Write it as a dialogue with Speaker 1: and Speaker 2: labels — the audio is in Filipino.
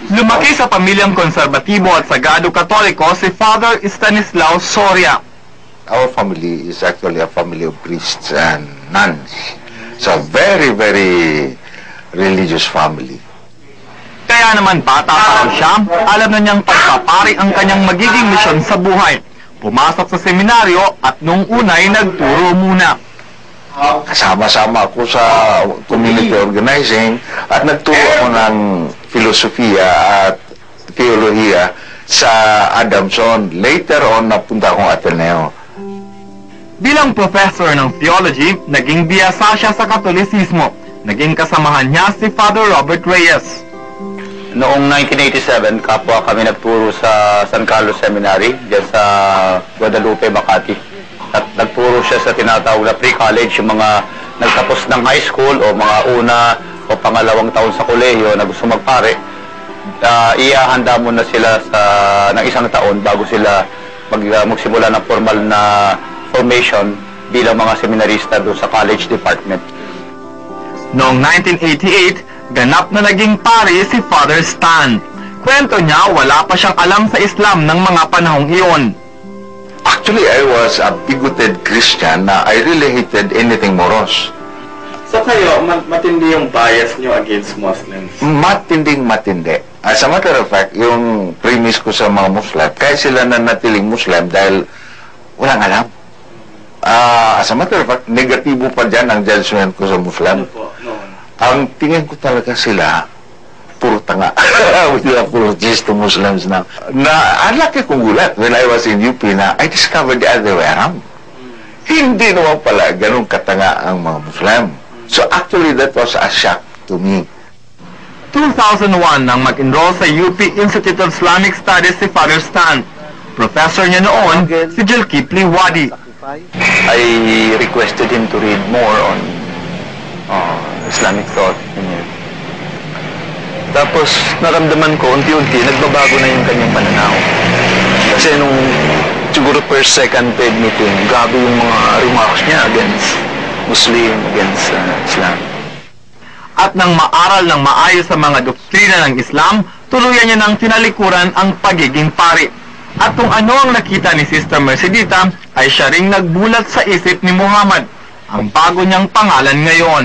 Speaker 1: Lumaki sa pamilyang konserbatibo at sagado katoliko si Father Stanislao Soria.
Speaker 2: Our family is actually a family of priests and nuns. It's a very, very religious family.
Speaker 1: Kaya naman bata pa raw siya, alam na niyang pagpapari ang kanyang magiging misyon sa buhay. Pumasok sa seminaryo at nung unay nagturo muna.
Speaker 2: Kasama-sama ako sa community organizing at nagturo ako ng filosofiya at teolohiya sa Adamson. Later on, napunta akong Ateneo.
Speaker 1: Bilang professor ng theology, naging biyasa siya sa Katolisismo. Naging kasamahan niya si Father Robert Reyes.
Speaker 3: Noong 1987, kapwa kami nagturo sa San Carlos Seminary, dyan sa Guadalupe, Makati. At nagturo siya sa tinatawag na pre-college, yung mga nagtapos ng high school o mga una o pangalawang taon sa kolehiyo na gusto magpare. Iahanda muna sila ng isang taon bago sila magsimula ng formal na formation bilang mga seminarista doon sa college department.
Speaker 1: Noong 1988, ganap na naging pari si Father Stan. Kwento niya, wala pa siyang alam sa Islam ng mga panahong iyon.
Speaker 2: Actually, I was a bigoted Christian na I really hated anything moros.
Speaker 4: So kayo, matindi yung bias nyo against Muslims?
Speaker 2: Matinding-matindi. As a matter of fact, yung premise ko sa mga Muslim, kaya sila nanatiling Muslim dahil walang alam. As a matter of fact, negatibo pa dyan ang judgment ko sa Muslim. Ang tingin ko talaga sila, puro tanga. With the apologies to Muslims now. Ang laki kong gulat when I was in UP na I discovered the other way around. Hindi naman pala ganun katanga ang mga Muslim. So actually, that was a shock to me.
Speaker 1: 2001 nang mag-enroll sa UP Institute of Islamic Studies si Father Stan. Professor niya noon, si Julkipli Wadi.
Speaker 3: I requested him to read more on Islamic thought. Tapos naramdaman ko, unti-unti, nagbabago na yung kanyang pananaw. Kasi nung siguro first, second, third meeting, grabe yung mga remarks niya against Muslim, against Islam.
Speaker 1: At nang maaral ng maayos sa mga doktrina ng Islam, tuluyan niya nang tinalikuran ang pagiging pari. At kung ano ang nakita ni Sister Mercedita, ay siya ring nagbulat sa isip ni Muhammad, ang bago niyang pangalan ngayon.